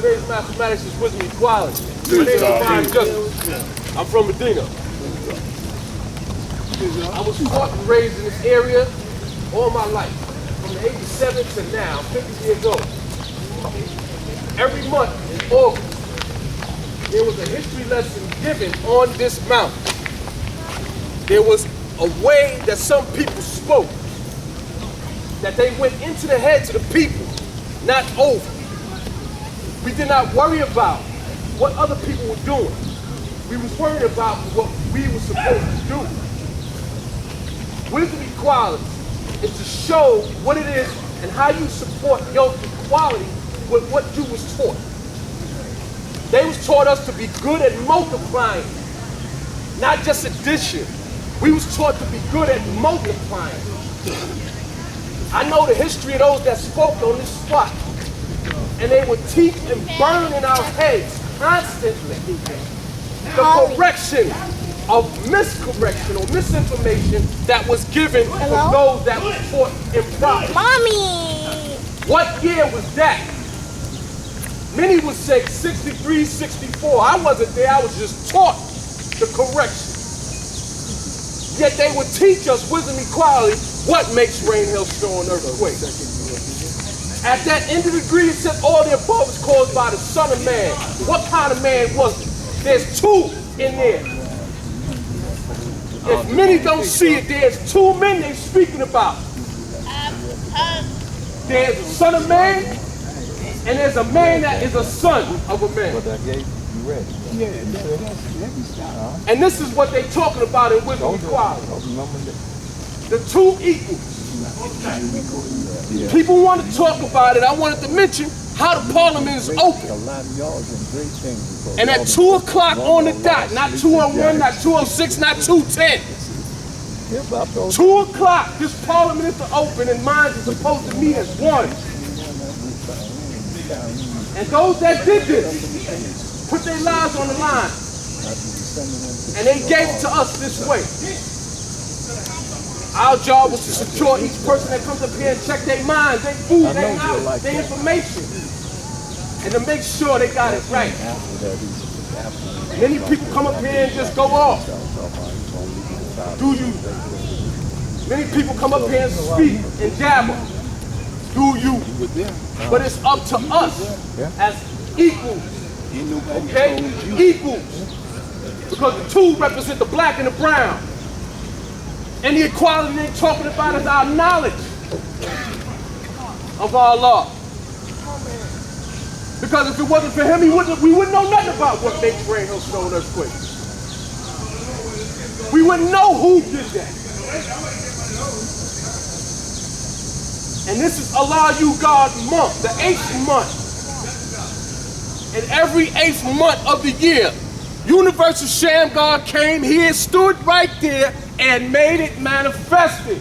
Today's mathematics is wisdom equality. My name is Brian Justice. I'm from Medina. I was taught and raised in this area all my life. From the age of 7 to now, I'm 50 years old. Every month in August, there was a history lesson given on this mountain. There was a way that some people spoke, that they went into the heads of the people, not over. We did not worry about what other people were doing. We was worried about what we were supposed to do. Wisdom equality is to show what it is and how you support your equality with what you was taught. They was taught us to be good at multiplying, not just addition. We was taught to be good at multiplying. I know the history of those that spoke on this spot, and they would teach and burn in our heads constantly the correction of miscorrection or misinformation that was given from those that was taught improperly. Mommy! What year was that? Many would say 63, 64. I wasn't there, I was just taught the correction. Yet they would teach us wisdom equality, what makes rain, hail, snow, and earthquake. At that end of the degree, it said all the above is caused by the Son of Man. What kind of man was it? There's two in there. If many don't see it, there's two men they're speaking about. There's a son of man, and there's a man that is a son of a man. And this is what they're talking about in wisdom equality. The two equals. People want to talk about it. I wanted to mention how the parliament is open. And at 2 o'clock on the dot, not 2:01, not 2:06, not 2:10. 2 o'clock, this parliament is open and minds are supposed to meet as one. And those that did this put their lives on the line. And they gave it to us this way. Our job was to secure each person that comes up here and check their minds, their food, their knowledge, their information. And to make sure they got it right. Many people come up here and just go off. Do you? Many people come up here and speak and dabble. Do you? But it's up to us as equals. Okay? Equals. Because the two represent the black and the brown. And the equality they're talking about is our knowledge of our law. Because if it wasn't for him, we wouldn't know nothing about what makes rain, hail, snow, and earthquake. We wouldn't know who did that. And this is Allah You God month, the 8th month. And every 8th month of the year, Universal Sham God came here, stood right there, and made it manifested.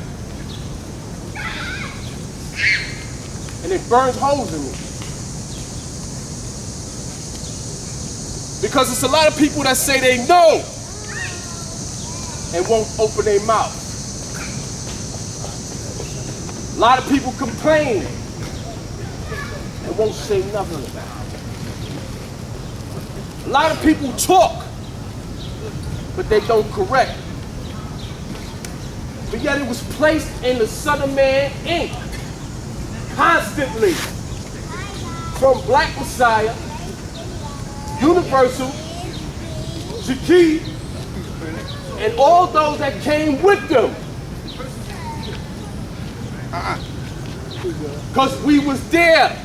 And it burns holes in me. Because it's a lot of people that say they know and won't open their mouth. A lot of people complain and won't say nothing about it. A lot of people talk, but they don't correct. But yet it was placed in the Son of Man ink constantly from Black Messiah, Universal, Shaki, and all those that came with them. Because we was there.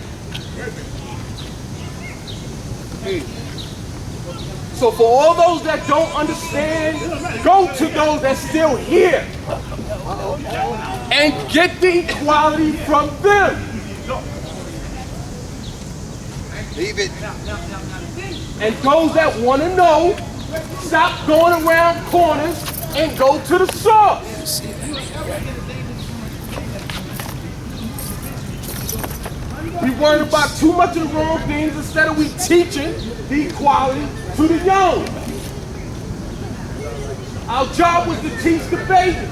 So for all those that don't understand, go to those that's still here and get the equality from them. Leave it. And those that want to know, stop going around corners and go to the source. We worried about too much of the wrong things instead of we teaching the equality to the young. Our job was to teach the babies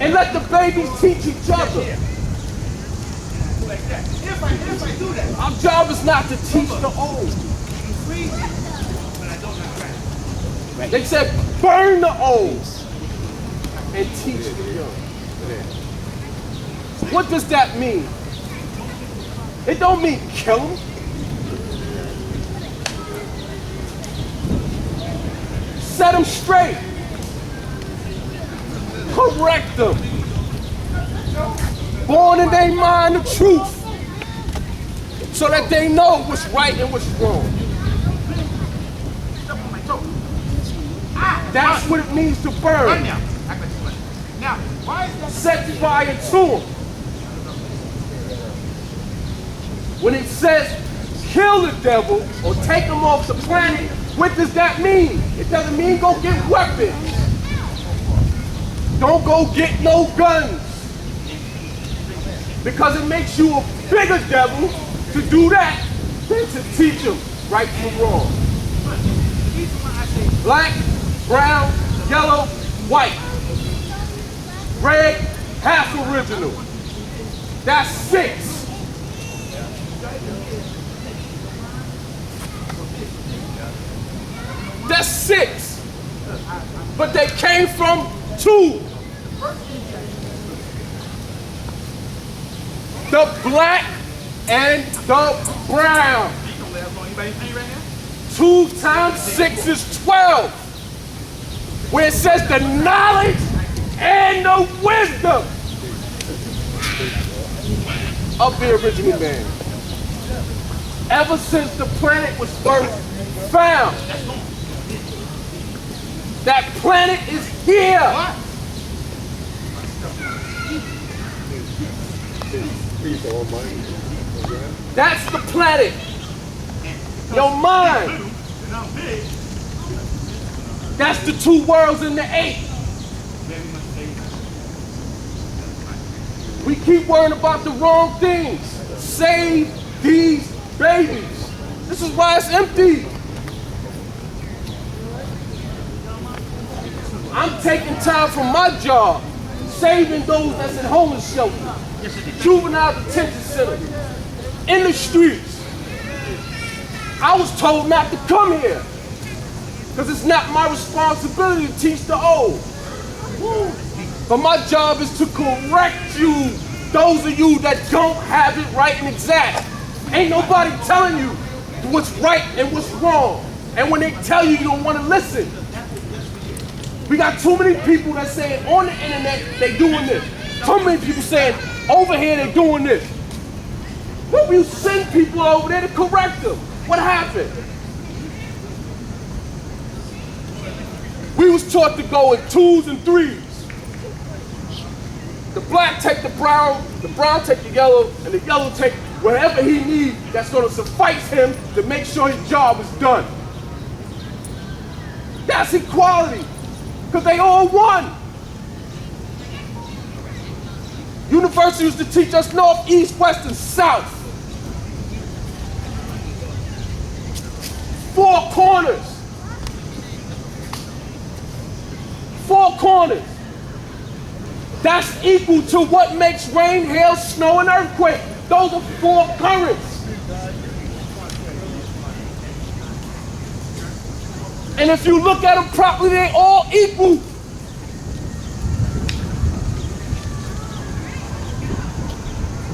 and let the babies teach each other. Our job is not to teach the old. They said burn the old and teach the young. What does that mean? It don't mean kill them. Set them straight. Correct them. Born in their mind the truth so that they know what's right and what's wrong. That's what it means to burn. Set fire to them. When it says kill the devil or take him off the planet, what does that mean? It doesn't mean go get weapons. Don't go get no guns. Because it makes you a bigger devil to do that than to teach them right from wrong. Black, brown, yellow, white. Red, half original. That's 6. That's 6. But they came from 2. The black and the brown. 2 times 6 is 12. Where it says the knowledge and the wisdom of the original man. Ever since the planet was first found, that planet is here. That's the planet. Your mind. That's the 2 worlds in the 8. We keep worrying about the wrong things. Save these babies. This is why it's empty. I'm taking time from my job, saving those that's in homeless shelters, juvenile detention centers, in the streets. I was told not to come here because it's not my responsibility to teach the old. But my job is to correct you, those of you that don't have it right and exact. Ain't nobody telling you what's right and what's wrong. And when they tell you, you don't want to listen. We got too many people that saying on the internet they doing this. Too many people saying over here they doing this. Well, you send people over there to correct them. What happened? We was taught to go in 2s and 3s. The black take the brown take the yellow, and the yellow take whatever he needs that's going to suffice him to make sure his job is done. That's equality, because they all won. University used to teach us north, east, west, and south. 4 corners. 4 corners. That's equal to what makes rain, hail, snow, and earthquake. Those are 4 currents. And if you look at them properly, they all equal.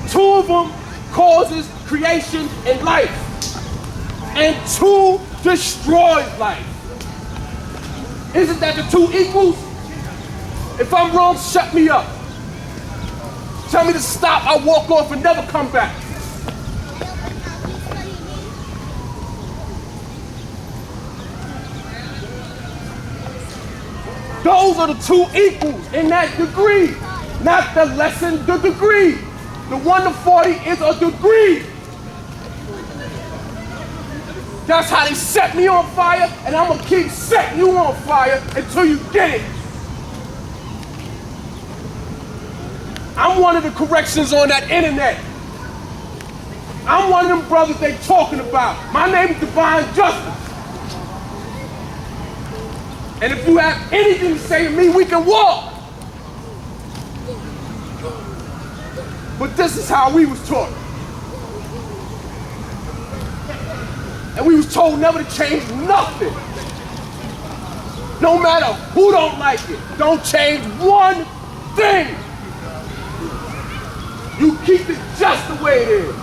Two of them causes creation and life, and 2 destroys life. Isn't that the 2 equals? If I'm wrong, shut me up. Tell me to stop, I'll walk off and never come back. Those are the 2 equals in that degree, not the lesson, the degree. The 1 to 40 is a degree. That's how they set me on fire, and I'm gonna keep setting you on fire until you get it. I'm one of the corrections on that internet. I'm one of them brothers they talking about. My name is Divine Justice. And if you have anything to say to me, we can walk. But this is how we was taught. And we was told never to change nothing. No matter who don't like it, don't change one thing. You keep it just the way it is.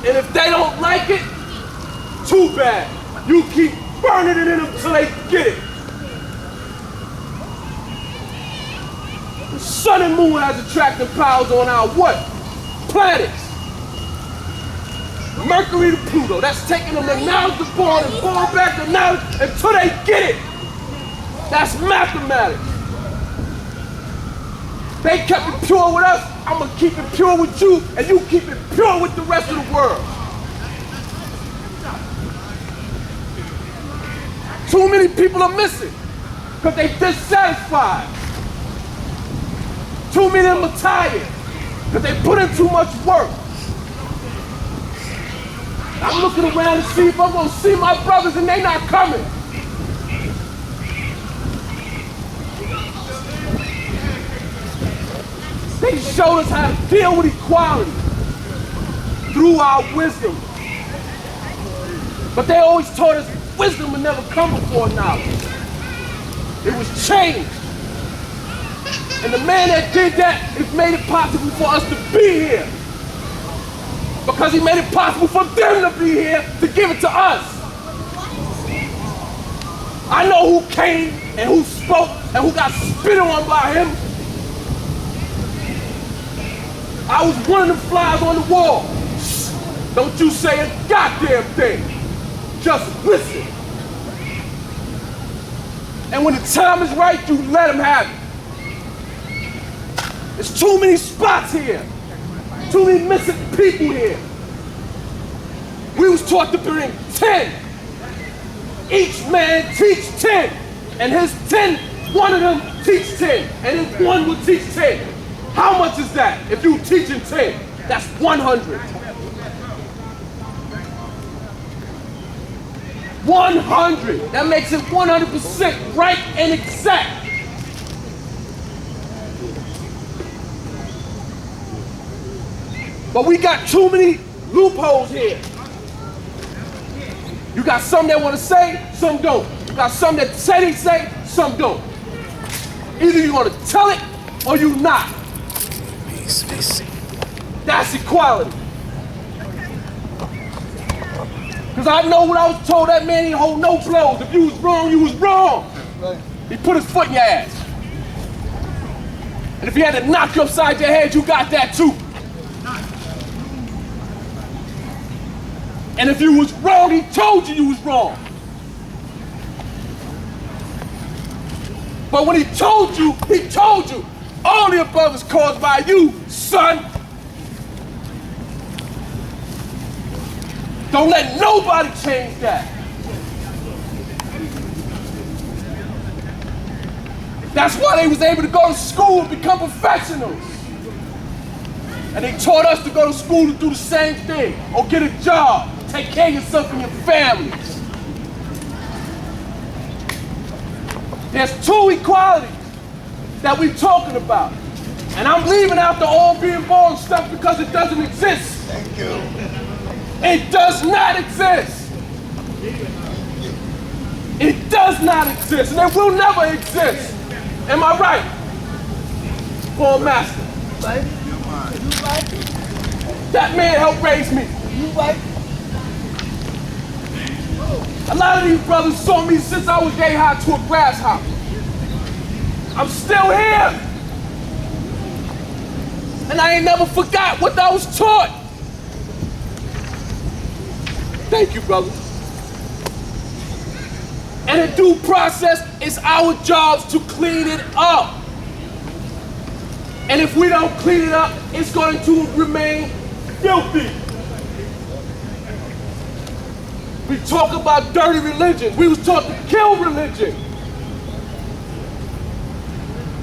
And if they don't like it, too bad. You keep burning it in them till they get it. The sun and moon has attractive powers on our what? Planets. Mercury to Pluto. That's taking them to knowledge to born and born back to knowledge until they get it. That's mathematics. They kept it pure with us. I'm gonna keep it pure with you, and you keep it pure with the rest of the world. Too many people are missing because they dissatisfied. Too many of them are tired because they put in too much work. I'm looking around to see if I'm gonna see my brothers and they not coming. They showed us how to deal with equality through our wisdom. But they always taught us wisdom would never come before knowledge. It was changed. And the man that did that, it made it possible for us to be here. Because he made it possible for them to be here to give it to us. I know who came and who spoke and who got spit on by him. I was one of the flies on the wall. Don't you say a goddamn thing. Just listen. And when the time is right, you let him have it. There's too many spots here. Too many missing people here. We was taught to bring 10. Each man teach 10. And his 10, one of them teach 10. And his one will teach 10. How much is that? If you teaching 10, that's 100. 100. That makes it 100% right and exact. But we got too many loopholes here. You got some that want to say, some don't. You got some that say they say, some don't. Either you want to tell it or you not. That's equality. Because I know what I was told, that man didn't hold no blows. If you was wrong, you was wrong. He put his foot in your ass. And if he had to knock you upside your head, you got that too. And if you was wrong, he told you was wrong. But when he told you, all the above is caused by you, son. Don't let nobody change that. That's why they was able to go to school and become professionals. And they taught us to go to school to do the same thing, or get a job, take care of yourself and your family. There's two equalities that we're talking about. And I'm leaving out the all being born stuff because it doesn't exist. Thank you. It does not exist. It does not exist, and it will never exist. Am I right? Born master. Right? You right? That man helped raise me. You right? A lot of these brothers saw me since I was yay high to a grasshopper. I'm still here. And I ain't never forgot what I was taught. Thank you, brother. And in due process, it's our jobs to clean it up. And if we don't clean it up, it's going to remain filthy. We talk about dirty religion. We was taught to kill religion.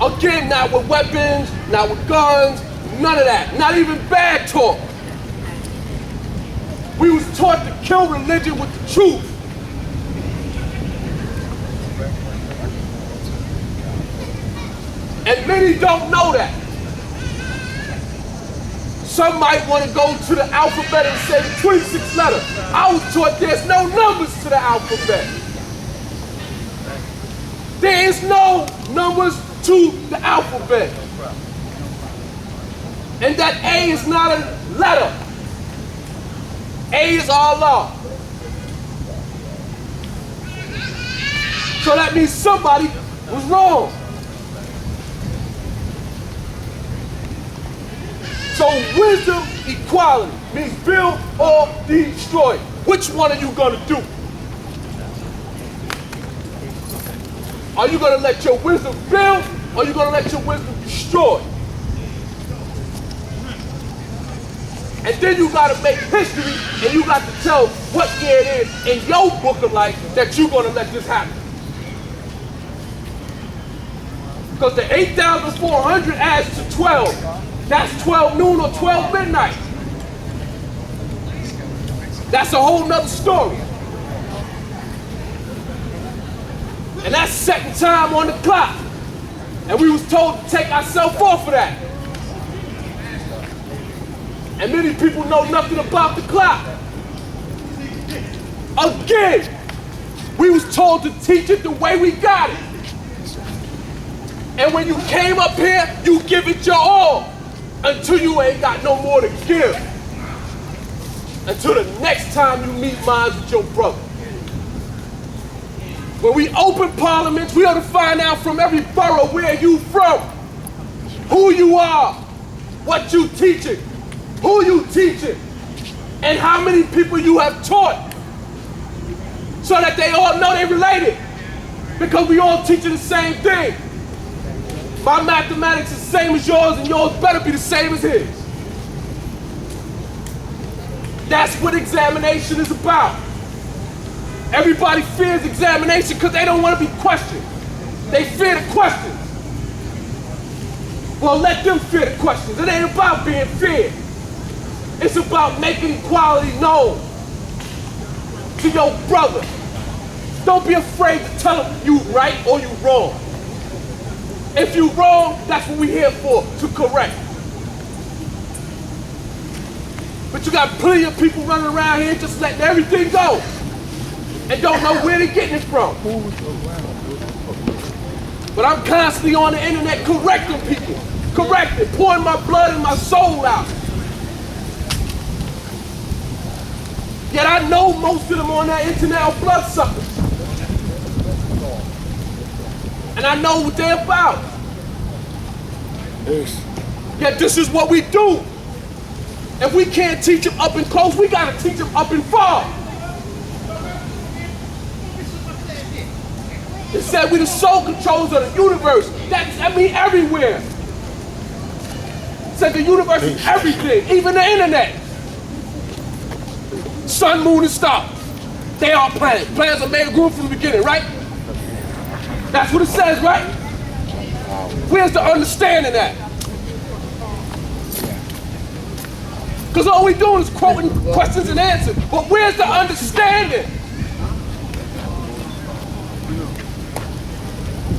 Again, not with weapons, not with guns, none of that. Not even bad talk. We was taught to kill religion with the truth. And many don't know that. Some might want to go to the alphabet and say 26 letters. I was taught there's no numbers to the alphabet. There is no numbers to the alphabet. And that A is not a letter. A is Allah. So that means somebody was wrong. So wisdom, equality means build or destroy. Which one are you going to do? Are you going to let your wisdom build or are you going to let your wisdom destroy? And then you got to make history and you got to tell what year it is in your book of life that you're going to let this happen. Because the 8,400 adds to 12. That's 12 noon or 12 midnight. That's a whole nother story. And that's setting time on the clock. And we was told to take ourselves off of that. And many people know nothing about the clock. Again, we was told to teach it the way we got it. And when you came up here, you give it your all until you ain't got no more to give. Until the next time you meet minds with your brother. When we open parliaments, we ought to find out from every borough where you from, who you are, what you teaching, who you teaching, and how many people you have taught, so that they all know they related, because we all teaching the same thing. My mathematics is the same as yours, and yours better be the same as his. That's what examination is about. Everybody fears examination because they don't want to be questioned. They fear the questions. Well, let them fear the questions. It ain't about being feared. It's about making equality known to your brother. Don't be afraid to tell him you right or you wrong. If you wrong, that's what we're here for, to correct. But you got plenty of people running around here just letting everything go and don't know where they're getting it from. But I'm constantly on the internet correcting people, pouring my blood and my soul out. Yet I know most of them on that internet are bloodsuckers. And I know what they're about. Yet this is what we do. If we can't teach them up and close, we gotta teach them up and far. It said we the sole controllers of the universe. That means everywhere. It said the universe is everything, even the internet. Sun, moon, and stars. They are planets. Planets are made of group from the beginning, right? That's what it says, right? Where's the understanding at? Because all we doing is quoting questions and answers. But where's the understanding?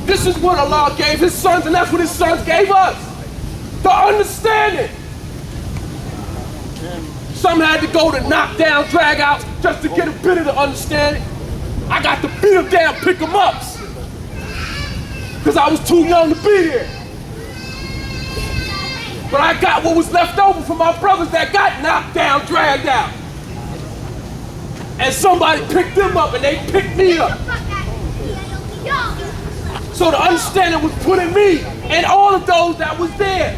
This is what Allah gave his sons, and that's what his sons gave us. The understanding. Some had to go to knockdown, drag outs just to get a bit of the understanding. I got to beat them down, pick them up. Because I was too young to be here. But I got what was left over from my brothers that got knocked down, dragged out. And somebody picked them up and they picked me up. So the understanding was put in me and all of those that was there.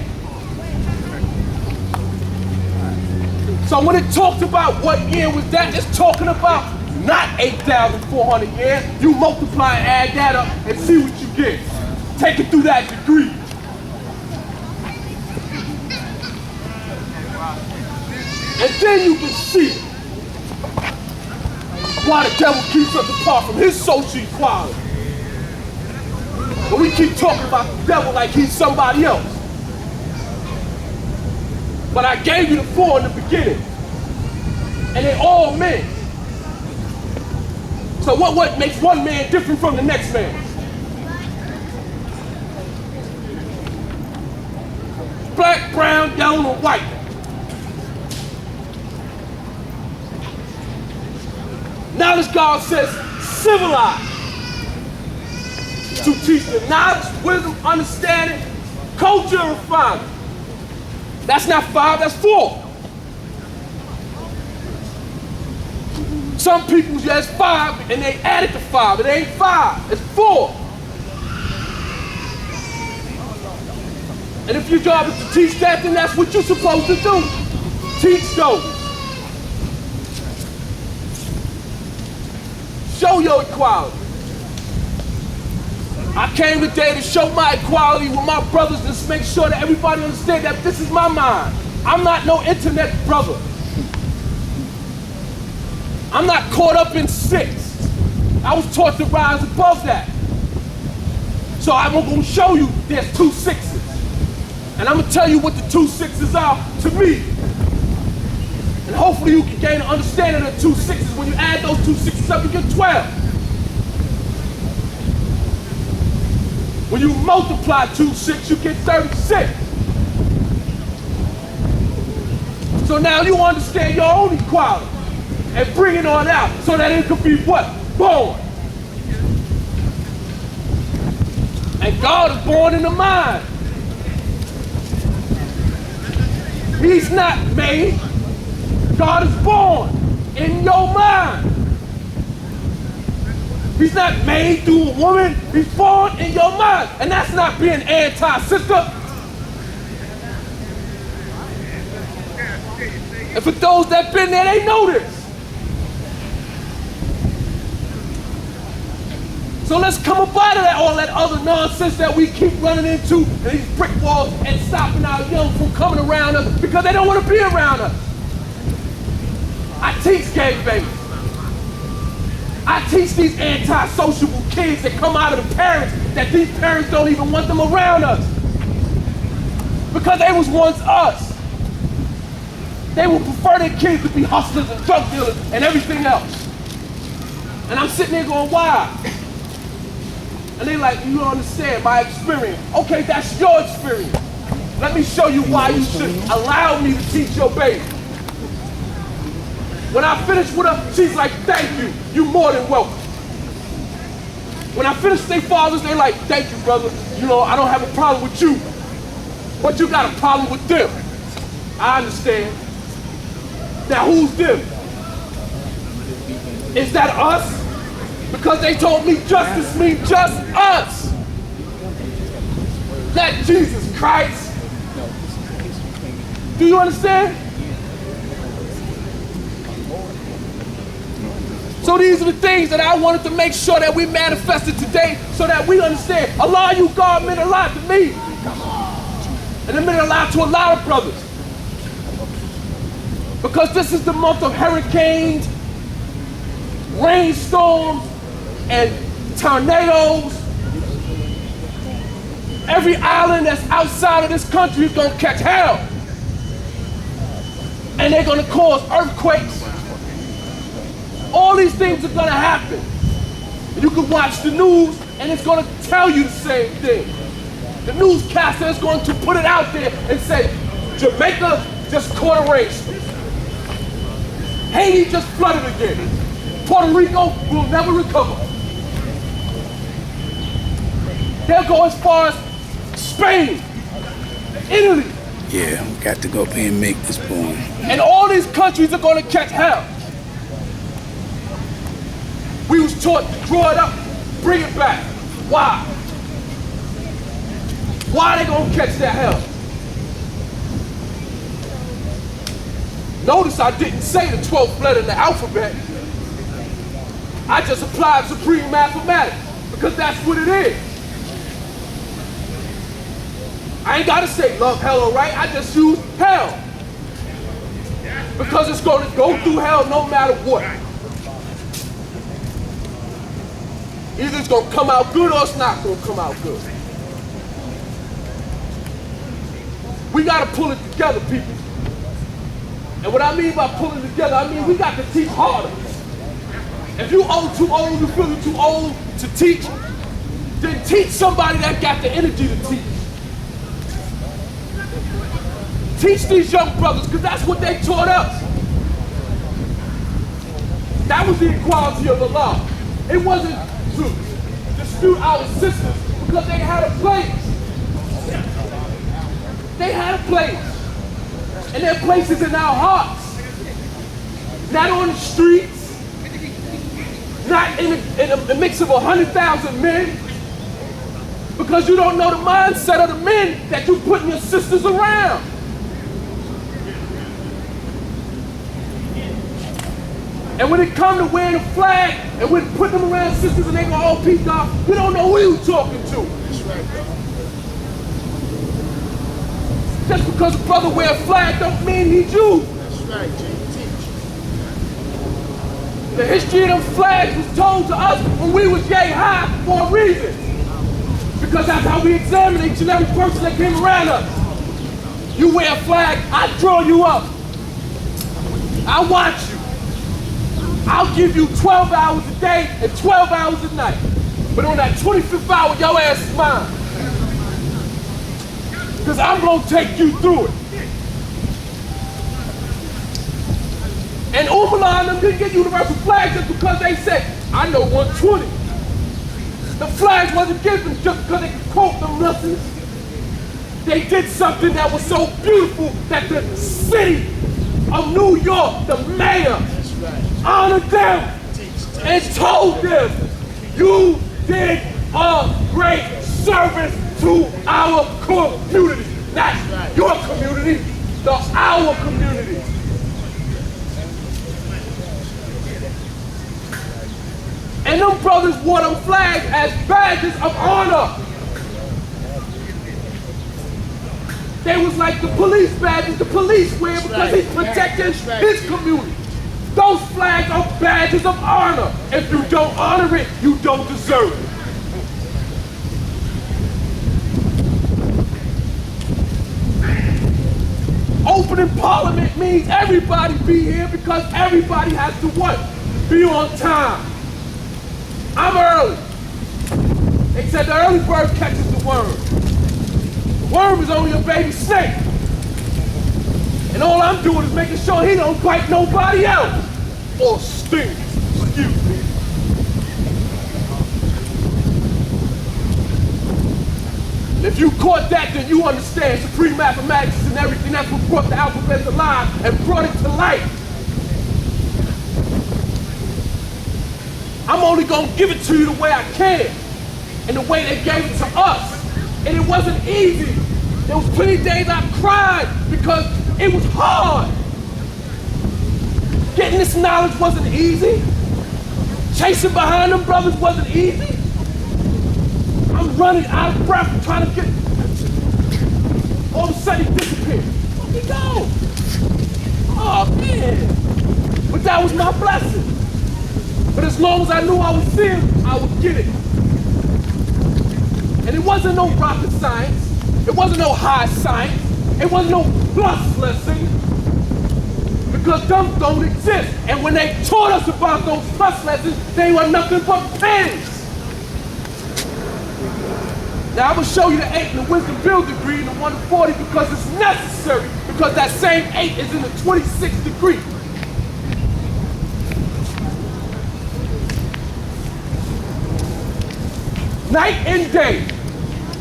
So when it talks about what year was that, it's talking about not 8,400 years. You multiply and add that up and see what you get. Take it through that degree. And then you can see why the devil keeps us apart from his social equality. But we keep talking about the devil like he's somebody else. But I gave you the four in the beginning. And they're all men. So what makes one man different from the next man? Black, brown, yellow, and white. Knowledge, God says, civilized. To teach them knowledge, wisdom, understanding, culture, and refinement. That's not 5, that's 4. Some people, it's 5, and they added to 5. It ain't 5, it's 4. And if your job is to teach that, then that's what you're supposed to do. Teach those. Show your equality. I came today to show my equality with my brothers and just make sure that everybody understands that this is my mind. I'm not no internet brother. I'm not caught up in 6. I was taught to rise above that. So I'm going to show you there's 2 6s. And I'm going to tell you what the 2 6s are to me. And hopefully you can gain an understanding of the 2 6s. When you add those 2 6s up, you get 12. When you multiply 2 6, you get 36. So now you understand your own equality and bring it on out so that it could be what? Born. And God is born in the mind. He's not made. God is born in your mind. He's not made through a woman. He's born in your mind. And that's not being anti-sister. And for those that been there, they know this. So let's come up out of that, all that other nonsense that we keep running into, and these brick walls, and stopping our young from coming around us because they don't want to be around us. I teach gay babies. I teach these anti-sociable kids that come out of the parents that these parents don't even want them around us. Because they was once us. They would prefer their kids to be hustlers and drug dealers and everything else. And I'm sitting there going, why? And they like, you don't understand my experience. Okay, that's your experience. Let me show you why you should allow me to teach your baby. When I finish with her, she's like, thank you. You're more than welcome. When I finish with their fathers, they like, thank you, brother. You know, I don't have a problem with you. But you got a problem with them. I understand. Now, who's them? Is that us? Because they told me justice means just us. Not Jesus Christ. Do you understand? So these are the things that I wanted to make sure that we manifested today so that we understand. A lot of you, God meant a lot to me. And it meant a lot to a lot of brothers. Because this is the month of hurricanes, rainstorms, and tornadoes. Every island that's outside of this country is going to catch hell. And they're going to cause earthquakes. All these things are going to happen. You can watch the news and it's going to tell you the same thing. The newscaster is going to put it out there and say, Jamaica just caught a rainstorm. Haiti just flooded again. Puerto Rico will never recover. They'll go as far as Spain, Italy. Yeah, we got to go up here and make this point. And all these countries are going to catch hell. We was taught to draw it up, bring it back. Why? Why are they going to catch that hell? Notice I didn't say the 12th letter in the alphabet. I just applied supreme mathematics because that's what it is. I ain't got to say love, hell, or right. I just use hell. Because it's going to go through hell no matter what. Either it's going to come out good or it's not going to come out good. We got to pull it together, people. And what I mean by pulling together, I mean we got to teach harder. If you too old, you feel you're too old to teach, then teach somebody that got the energy to teach. Teach these young brothers, because that's what they taught us. That was the equality of Allah. It wasn't to dispute our sisters because they had a place. They had a place. And their place is in our hearts. Not on the streets. Not in a mix of 100,000 men. Because you don't know the mindset of the men that you're putting your sisters around. And when it comes to wearing a flag and we're putting them around sisters and they go, oh, peace, God, we don't know who you're talking to. Just because a brother wear a flag don't mean he's you. That's right, Jay. Teach. The history of them flags was told to us when we was yay high for a reason. Because that's how we examine each and every person that came around us. You wear a flag, I draw you up. I watch you. I'll give you 12 hours a day and 12 hours a night. But on that 25th hour, your ass is mine. Because I'm going to take you through it. And Umar and them didn't get universal flags just because they said, I know 120. The flags wasn't given just because they could quote them lessons. They did something that was so beautiful that the city of New York, the mayor, honored them and told them, you did a great service to our community. Not your community, our community. And them brothers wore them flags as badges of honor. They was like the police badges the police wear because he's protecting his community. Those flags are badges of honor. If you don't honor it, you don't deserve it. Opening Parliament means everybody be here because everybody has to what? Be on time. I'm early. They said the early bird catches the worm. The worm is only a baby snake. And all I'm doing is making sure he don't bite nobody else. Or sting. Excuse me. If you caught that, then you understand supreme mathematics and everything. That's what brought the alphabet to life and brought it to life. I'm only gonna give it to you the way I can, and the way they gave it to us. And it wasn't easy. There was plenty of days I cried because it was hard. Getting this knowledge wasn't easy. Chasing behind them brothers wasn't easy. I'm running out of breath trying to get. All of a sudden he disappeared. Where'd he go? Oh man. But that was my blessing. But as long as I knew I was seeing, I would get it. And it wasn't no rocket science. It wasn't no high science. It wasn't no plus lesson. Because them don't exist. And when they taught us about those plus lessons, they were nothing but pens. Now I'm gonna show you the 8 in the wisdom build degree and the 1 to 40 because it's necessary. Because that same 8 is in the 26th degree. Night and day,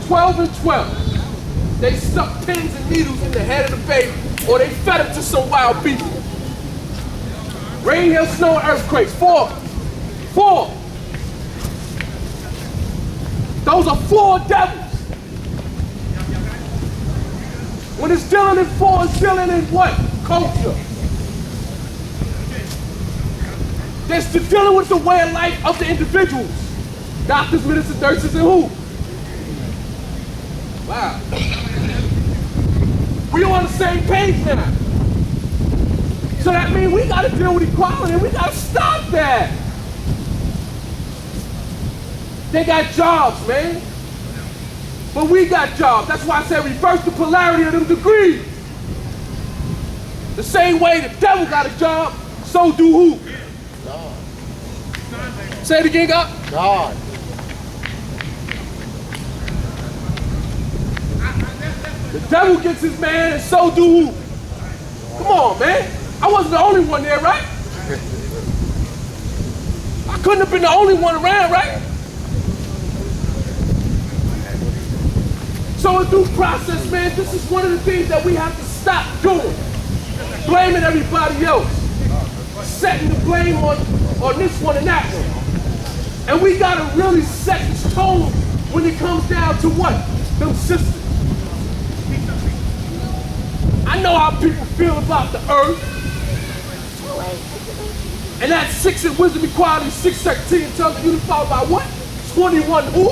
12 and 12. They stuck pins and needles in the head of the baby, or they fed it to some wild beast. Rain, hail, snow, and earthquakes. 4. Those are 4 devils. When it's dealing in 4, it's dealing in what? Culture. It's dealing with the way of life of the individuals. Doctors, ministers, nurses, and who? Wow. We on the same page now. So that means we gotta deal with equality and we gotta stop that. They got jobs, man. But we got jobs. That's why I said reverse the polarity of them degrees. The same way the devil got a job, so do who? God. Say it again, God. God. The devil gets his man, and so do who? Come on, man. I wasn't the only one there, right? couldn't have been the only one around, right? So in due process, man, this is one of the things that we have to stop doing. Blaming everybody else. Setting the blame on this one and that one. And we gotta really set the tone when it comes down to what? Them sisters. I know how people feel about the earth. And that 6 in wisdom equality, 6:17 tells you to follow by what? 21 who?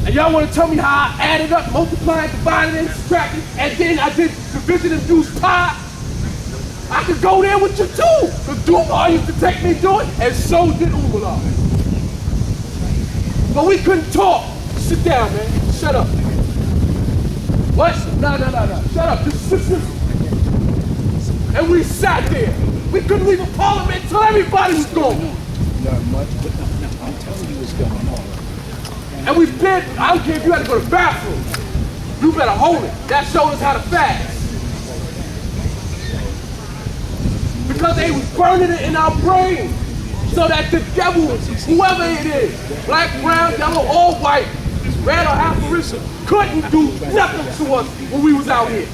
And y'all want to tell me how I added up, multiplied, divided, and subtracted, and then I did division and use pi? I could go there with you too. Because Dumar used to take me do it, and so did Umar. But we couldn't talk. Sit down, man. Shut up. What? No. Shut up. Just listen. And we sat there. We couldn't leave a parliament until everybody was gone. Not much, but I'm telling you what's going on. And we did, I don't care if you had to go to the bathroom. You better hold it. That showed us how to fast. Because they was burning it in our brain. So that the devil, whoever it is, black, brown, yellow, or white, red or apparition, couldn't do nothing to us when we was out here.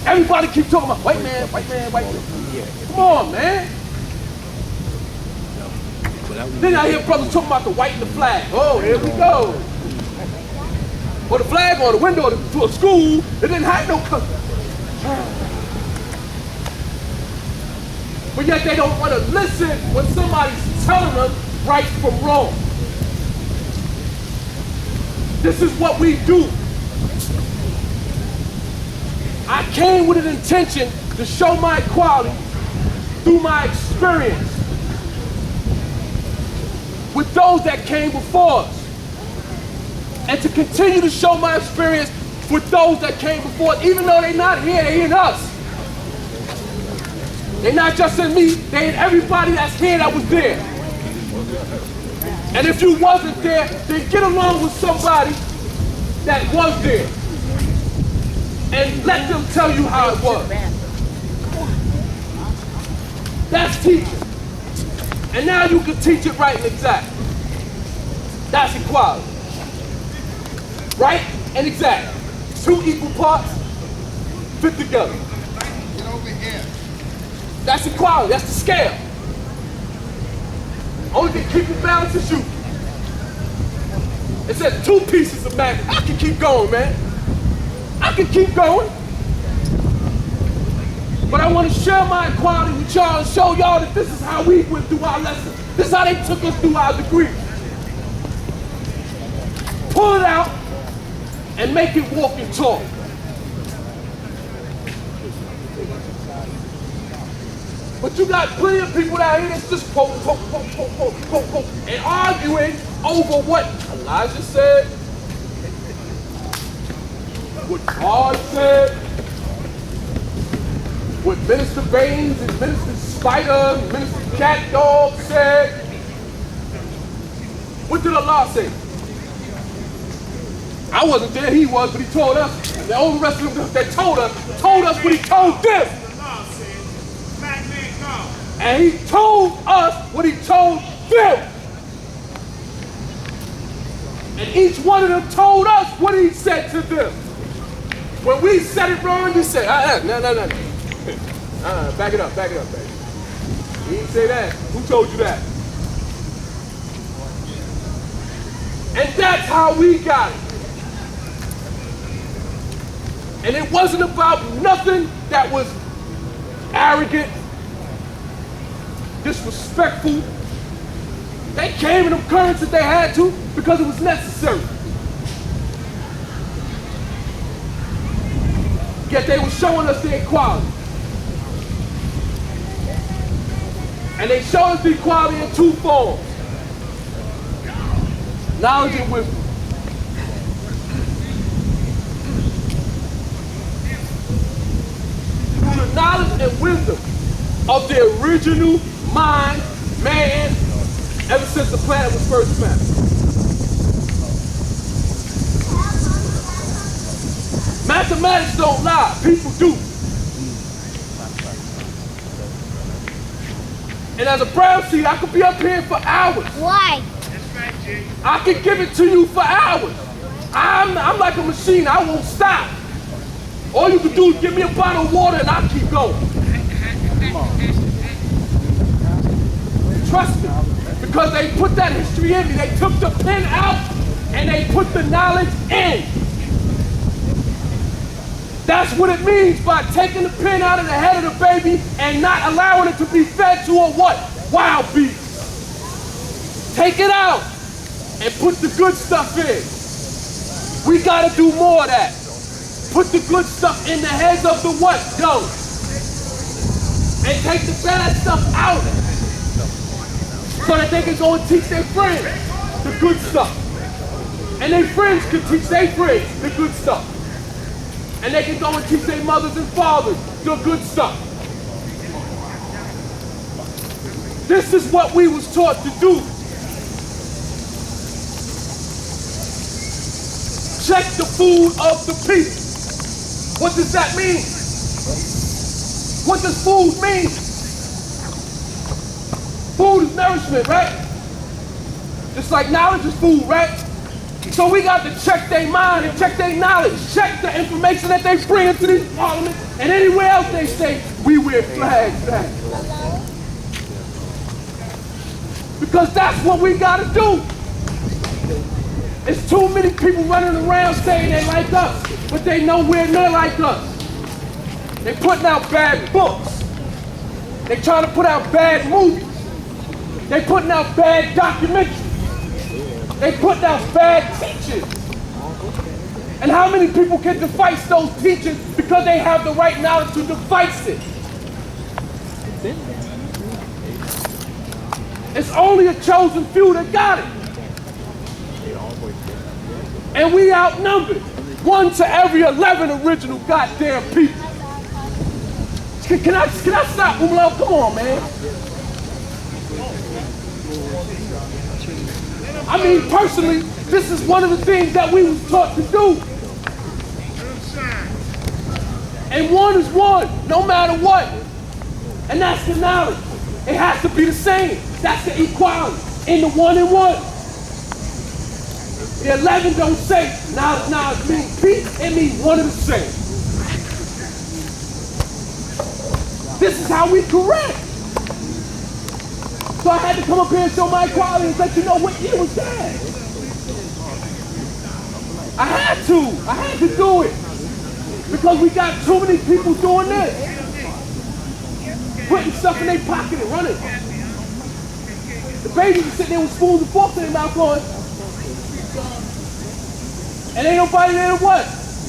Everybody keep talking about white man. Come on, man. Then I hear brothers talking about the white and the flag. Oh, here we go. Or the flag on the window to a school, it didn't have no color. But yet they don't want to listen when somebody's telling them right from wrong. This is what we do. I came with an intention to show my equality through my experience with those that came before us. And to continue to show my experience with those that came before us, even though they're not here, they're in us. They're not just in me, they're in everybody that's here that was there. And if you wasn't there, then get along with somebody that was there. And let them tell you how it was. That's teaching. And now you can teach it right and exact. That's equality. Right and exact. 2 equal parts fit together. Get over here. That's equality. That's the scale. Only thing keep it balanced is you. It says 2 pieces of math. I can keep going, man. I can keep going. But I want to share my equality with y'all and show y'all that this is how we went through our lessons. This is how they took us through our degree. Pull it out and make it walk and talk. But you got plenty of people out here that's just quote, and arguing over what Elijah said, what God said, what Minister Baines and Minister Spider and Minister Cat Dog said. What did Allah say? I wasn't there, he was, but he told us. And all the rest of them that told us what he told them. And he told us what he told them. And each one of them told us what he said to them. When we said it wrong, you said, no. Back it up, baby. He didn't say that. Who told you that? And that's how we got it. And it wasn't about nothing that was arrogant, disrespectful. They came in them currents that they had to because it was necessary. Yet they were showing us the equality. And they showed us the equality in 2 forms. Knowledge and wisdom. Through the knowledge and wisdom of the original mind, man, ever since the planet was first met. Mathematics don't lie, people do. And as a brown seed, I could be up here for hours. Why? I can give it to you for hours. I'm like a machine. I won't stop. All you can do is give me a bottle of water and I'll keep going. Trust me, because they put that history in me. They took the pen out and they put the knowledge in. That's what it means by taking the pen out of the head of the baby and not allowing it to be fed to a what? Wild beast. Take it out and put the good stuff in. We gotta do more of that. Put the good stuff in the heads of the what? Young. And take the bad stuff out so that they can go and teach their friends the good stuff. And their friends can teach their friends the good stuff. And they can go and teach their mothers and fathers the good stuff. This is what we was taught to do. Check the food of the people. What does that mean? What does food mean? Food is nourishment, right? Just like knowledge is food, right? So we got to check their mind and check their knowledge, check the information that they bring into these parliaments, and anywhere else they say, we wear flags. Because that's what we got to do. It's too many people running around saying they like us, but they nowhere near like us. They putting out bad books. They trying to put out bad movies. They putting out bad documentaries. They putting out bad teachers. And how many people can device those teachers because they have the right knowledge to device it? It's only a chosen few that got it. And we outnumbered 1 to every 11 original goddamn people. Can I stop, Umlo? Come on, man. I mean, personally, this is one of the things that we was taught to do. And one is one, no matter what. And that's the knowledge. It has to be the same. That's the equality in the one and one. The 11 don't say, knowledge means peace, it means one and the same. This is how we correct. So I had to come up here and show my equality and let you know what year was that. I had to do it. Because we got too many people doing this. Putting stuff in their pocket and running. The babies are sitting there with spoons and forks in their mouth going, and ain't nobody there to what?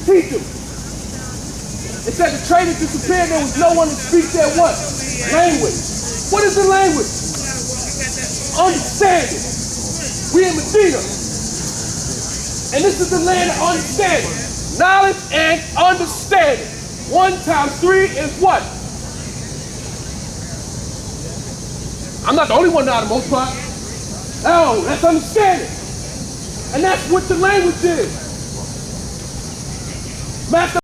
Teach them. It said the traders disappeared, there was no one to speak their what? Language. What is the language? Understanding. We in Medina. And this is the land of understanding. Knowledge and understanding. 1 times 3 is what? I'm not the only one now to multiply. Oh, that's understanding. And that's what the language is. Master